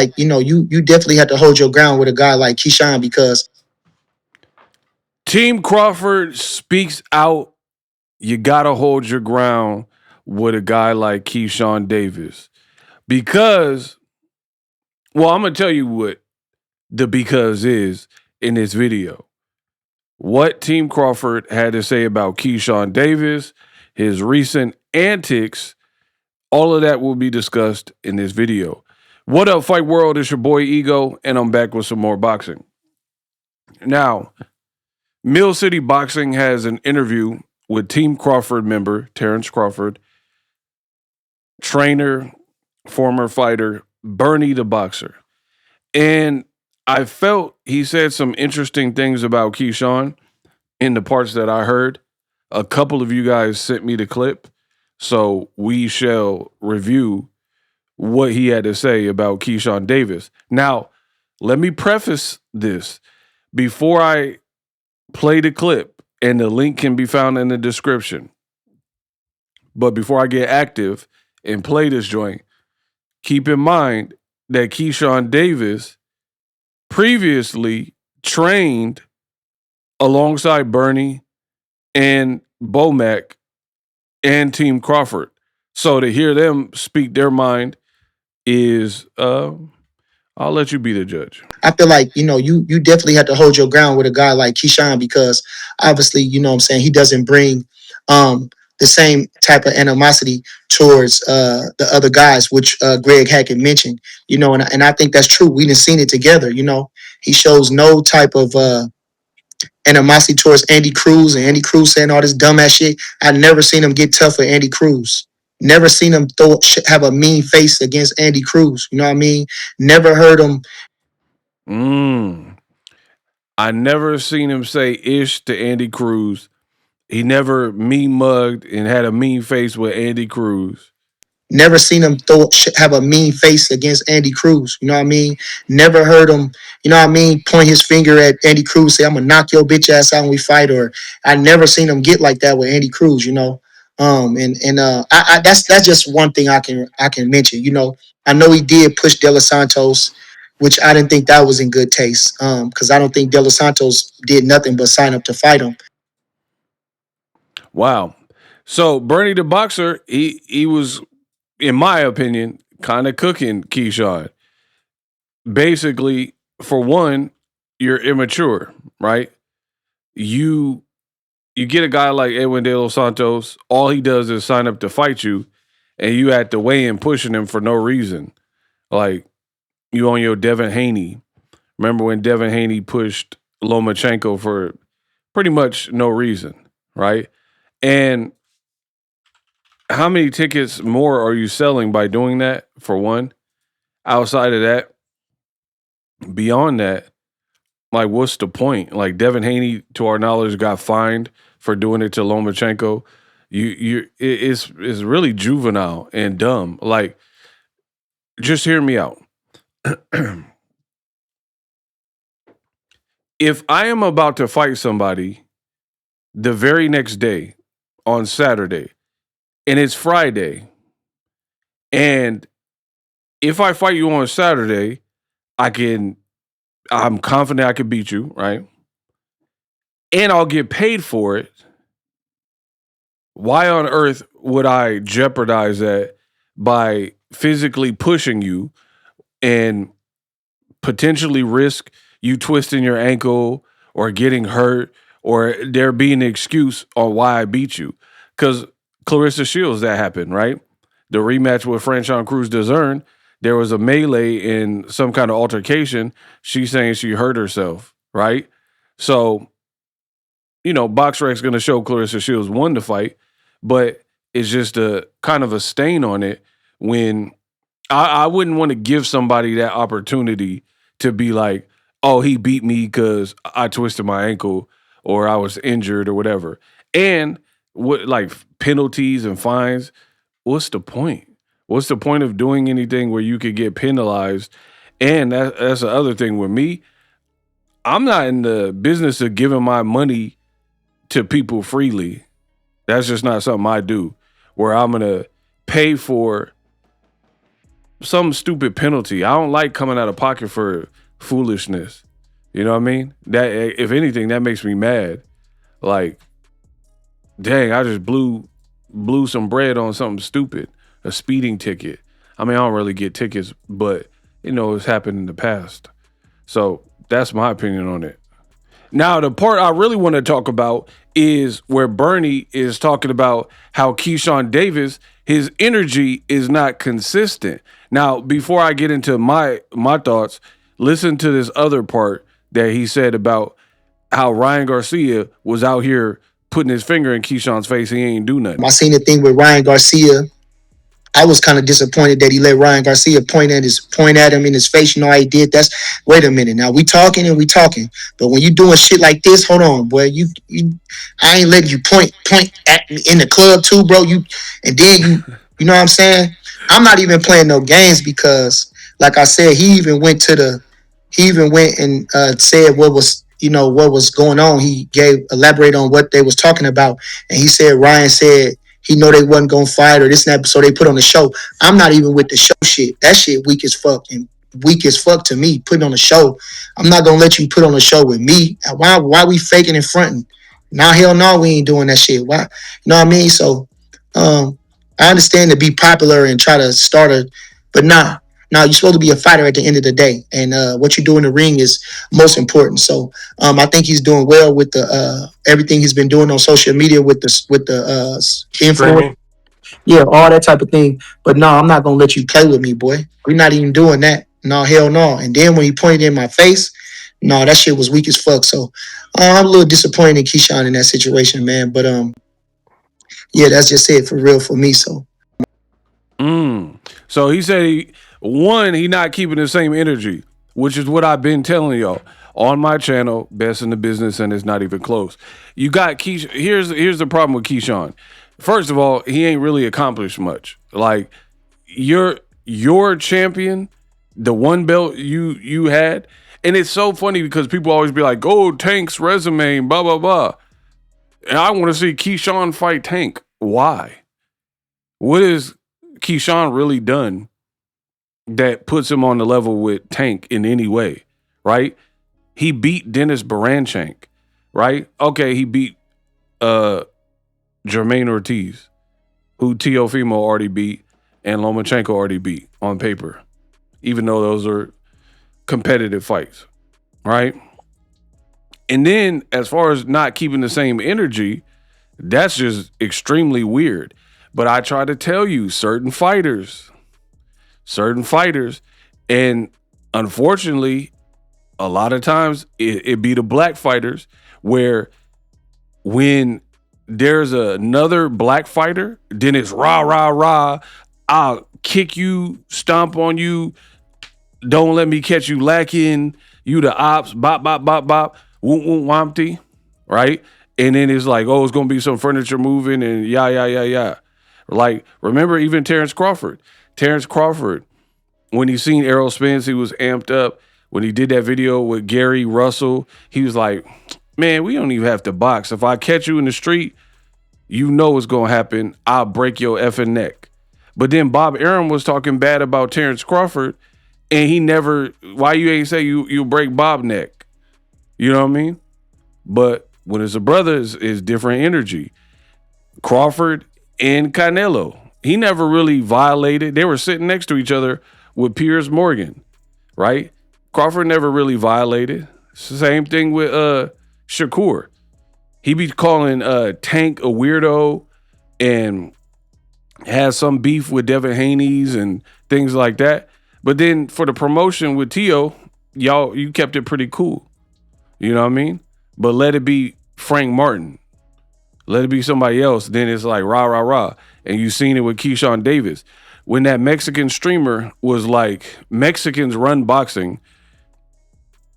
like, you definitely have to hold your ground with a guy like Keyshawn because Team Crawford speaks out. You got to hold your ground with a guy like Keyshawn Davis. Because, well, I'm going to tell you what the because is in this video. What Team Crawford had to say about Keyshawn Davis, his recent antics, all of that will be discussed in this video. What up, Fight World? It's your boy Ego, and I'm back with some more boxing. Now, MillCity Boxing has an interview with Team Crawford member Terence Crawford, trainer, former fighter Bernie the Boxer. And I felt he said some interesting things about Keyshawn in the parts that I heard. A couple of you guys sent me the clip, so we shall review what he had to say about Keyshawn Davis. Now, let me preface this. Before I play the clip, and the link can be found in the description, but before I get active and play this joint, keep in mind that Keyshawn Davis previously trained alongside Bernie and Bomac and Team Crawford. So to hear them speak their mind is, I'll let you be the judge. I feel like, you definitely have to hold your ground with a guy like Keyshawn because obviously, he doesn't bring the same type of animosity towards the other guys, which Greg Hackett mentioned, and I think that's true. We done seen it together, He shows no type of animosity towards Andy Cruz, and Andy Cruz saying all this dumbass shit. I never seen him get tough with Andy Cruz. Never seen him have a mean face against Andy Cruz. You know what I mean? Never heard him. I never seen him say ish to Andy Cruz. He never mean mugged and had a mean face with Andy Cruz. Never seen him have a mean face against Andy Cruz. You know what I mean? Never heard him, point his finger at Andy Cruz, say, I'm going to knock your bitch ass out when we fight. Or I never seen him get like that with Andy Cruz, That's just one thing I can mention. I know he did push De Los Santos, which I didn't think that was in good taste. Because I don't think De Los Santos did nothing but sign up to fight him. Wow. So Bernie the Boxer, he was, in my opinion, kind of cooking Keyshawn. Basically, for one, you're immature, right? You get a guy like Edwin De Los Santos, all he does is sign up to fight you, and you at the weigh-in pushing him for no reason. Like, you on your Devin Haney. Remember when Devin Haney pushed Lomachenko for pretty much no reason, right? And how many tickets more are you selling by doing that, for one? Outside of that, beyond that, like, what's the point? Like, Devin Haney, to our knowledge, got fined for doing it to Lomachenko. It's really juvenile and dumb. Like, just hear me out. If I am about to fight somebody the very next day on Saturday, and it's Friday, and if I fight you on Saturday, I'm confident I can beat you, right? And I'll get paid for it. Why on earth would I jeopardize that by physically pushing you and potentially risk you twisting your ankle or getting hurt or there being an excuse on why I beat you? Because Clarissa Shields, that happened, right? The rematch with Franchon Cruz Dezern, there was a melee in some kind of altercation. She's saying she hurt herself, right? So, BoxRec's going to show Clarissa Shields won the fight, but it's just a kind of a stain on it when I wouldn't want to give somebody that opportunity to be like, oh, he beat me because I twisted my ankle or I was injured or whatever. And what, like, penalties and fines, what's the point? What's the point of doing anything where you could get penalized? And that's the other thing with me. I'm not in the business of giving my money to people freely. That's just not something I do, where I'm going to pay for some stupid penalty. I don't like coming out of pocket for foolishness. You know what I mean? That, if anything, that makes me mad. Like, dang, I just blew some bread on something stupid, a speeding ticket. I mean, I don't really get tickets, but it's happened in the past. So that's my opinion on it. Now, the part I really want to talk about is where Bernie is talking about how Keyshawn Davis, his energy is not consistent. Now, before I get into my thoughts, listen to this other part that he said about how Ryan Garcia was out here putting his finger in Keyshawn's face. He ain't do nothing. I seen the thing with Ryan Garcia. I was kind of disappointed that he let Ryan Garcia point at him in his face. You know how he did? Wait a minute. Now we talking, but when you doing shit like this, hold on, boy. I ain't letting you point at me in the club too, bro. And then you know what I'm saying? I'm not even playing no games because, like I said, he even went and said what was going on. He elaborate on what they was talking about, and he said Ryan said he know they wasn't gonna fight or this and that, so they put on the show. I'm not even with the show shit. That shit weak as fuck and weak as fuck to me. Putting on a show, I'm not gonna let you put on a show with me. Why we faking and fronting? Nah, hell no, we ain't doing that shit. Why? You know what I mean? So, I understand to be popular and try to start but nah. Now you're supposed to be a fighter at the end of the day, and what you do in the ring is most important. So I think he's doing well with the everything he's been doing on social media with the influence, yeah, all that type of thing. But no, I'm not gonna let you play with me, boy. We're not even doing that. No, hell no. And then when he pointed in my face, no, that shit was weak as fuck. So I'm a little disappointed in Keyshawn in that situation, man. But yeah, that's just it for real for me. So. So he said he not keeping the same energy, which is what I've been telling y'all on my channel, Best in the Business, and it's not even close. You got Keyshawn. Here's the problem with Keyshawn. First of all, he ain't really accomplished much. Like your champion, the one belt you had, and it's so funny because people always be like, "Oh, Tank's resume, blah blah blah," and I want to see Keyshawn fight Tank. Why? What is Keyshawn really done that puts him on the level with Tank in any way, right? He beat Dennis Baranchank, right? Okay, he beat Jermaine Ortiz, who Teofimo already beat and Lomachenko already beat on paper, even though those are competitive fights, right? And then as far as not keeping the same energy, that's just extremely weird. But I try to tell you, certain fighters, and unfortunately, a lot of times it be the black fighters where when there's another black fighter, then it's rah, rah, rah, I'll kick you, stomp on you, don't let me catch you lacking, you the ops, bop, bop, bop, bop, woom, woom, wompty, right? And then it's like, oh, it's going to be some furniture moving and yeah. Like, remember even Terence Crawford, when he seen Errol Spence, he was amped up. When he did that video with Gary Russell, he was like, man, we don't even have to box. If I catch you in the street, you know what's going to happen. I'll break your effing neck. But then Bob Arum was talking bad about Terence Crawford, and he never, why you ain't say you break Bob neck? You know what I mean? But when it's a brother, it's different energy. Crawford and Canelo, he never really violated. They were sitting next to each other with Piers Morgan, right? Crawford never really violated. Same thing with Shakur. He be calling Tank a weirdo and has some beef with Devin Haney's and things like that. But then for the promotion with Tio, you kept it pretty cool. You know what I mean? But let it be Frank Martin. Let it be somebody else. Then it's like rah, rah, rah. And you seen it with Keyshawn Davis. When that Mexican streamer was like, Mexicans run boxing.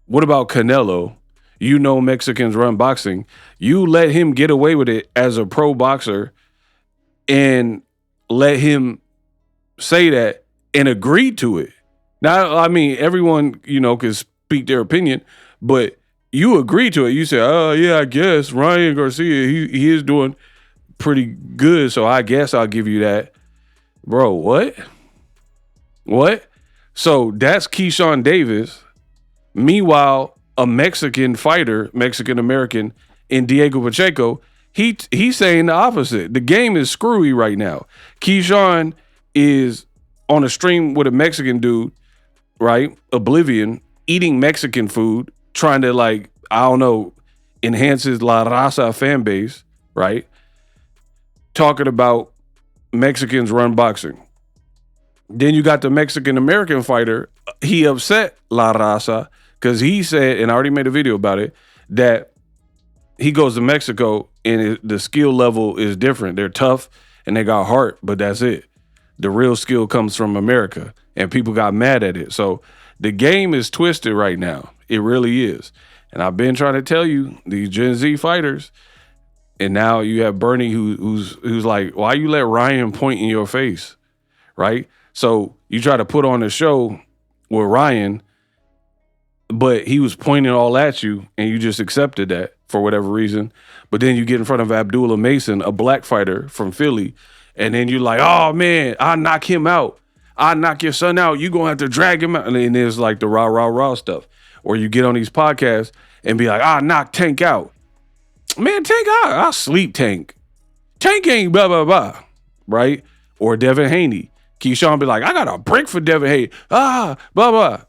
What about Canelo? You know Mexicans run boxing. You let him get away with it as a pro boxer and let him say that and agree to it. Now, I mean, everyone, can speak their opinion, but you agree to it. You say, oh, yeah, I guess Ryan Garcia, he is doing pretty good, so I guess I'll give you that. Bro, what? What? So that's Keyshawn Davis. Meanwhile, a Mexican fighter, Mexican American, in Diego Pacheco, he's saying the opposite. The game is screwy right now. Keyshawn is on a stream with a Mexican dude, right? Oblivion, eating Mexican food, trying to, like, I don't know, enhance his La Raza fan base, right? Talking about Mexicans run boxing. Then you got the Mexican American fighter. He upset La Raza because he said, and I already made a video about it, that he goes to Mexico and the skill level is different. They're tough and they got heart, but that's it. The real skill comes from America, and people got mad at it. So the game is twisted right now. It really is. And I've been trying to tell you, these Gen Z fighters, and now you have Bernie who's like, why you let Ryan point in your face, right? So you try to put on a show with Ryan, but he was pointing all at you, and you just accepted that for whatever reason. But then you get in front of Abdullah Mason, a black fighter from Philly, and then you're like, oh, man, I'll knock him out. I'll knock your son out. You're going to have to drag him out. And then there's like the rah stuff. Or you get on these podcasts and be like, I'll knock Tank out. Man, Tank out. I'll sleep Tank. Tank ain't blah, blah, blah. Right? Or Devin Haney. Keyshawn be like, I got a brick for Devin Haney. Blah, blah.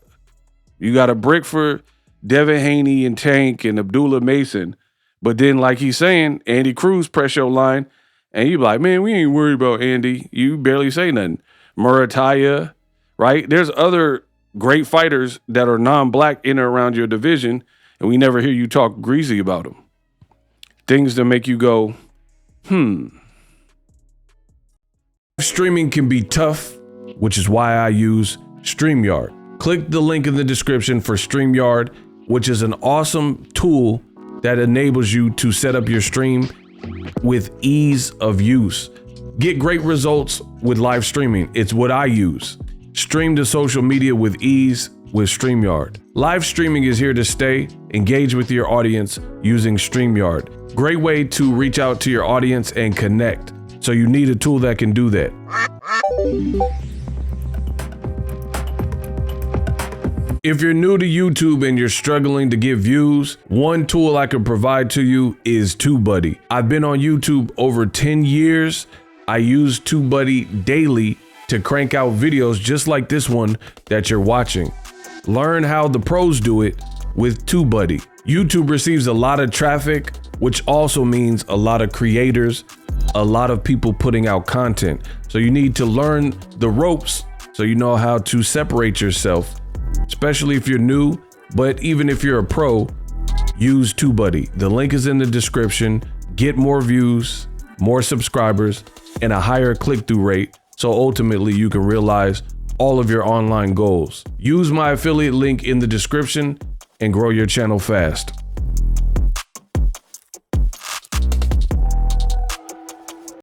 You got a brick for Devin Haney and Tank and Abdullah Mason. But then, like he's saying, Andy Cruz press your line. And you be like, man, we ain't worried about Andy. You barely say nothing. Murataya, right? There's other great fighters that are non-black in or around your division, and we never hear you talk greasy about them. Things that make you go, Streaming can be tough, which is why I use StreamYard. Click the link in the description for StreamYard, which is an awesome tool that enables you to set up your stream with ease of use. Get great results with live streaming. It's what I use. Stream to social media with ease with StreamYard. Live streaming is here to stay. Engage with your audience using StreamYard. Great way to reach out to your audience and connect. So you need a tool that can do that. If you're new to YouTube and you're struggling to get views, one tool I can provide to you is TubeBuddy. I've been on YouTube over 10 years. I use TubeBuddy daily to crank out videos just like this one that you're watching. Learn how the pros do it with TubeBuddy. YouTube receives a lot of traffic, which also means a lot of creators, a lot of people putting out content. So you need to learn the ropes so you know how to separate yourself, especially if you're new, but even if you're a pro, use TubeBuddy. The link is in the description. Get more views, more subscribers, and a higher click-through rate, so ultimately you can realize all of your online goals. Use my affiliate link in the description and grow your channel fast.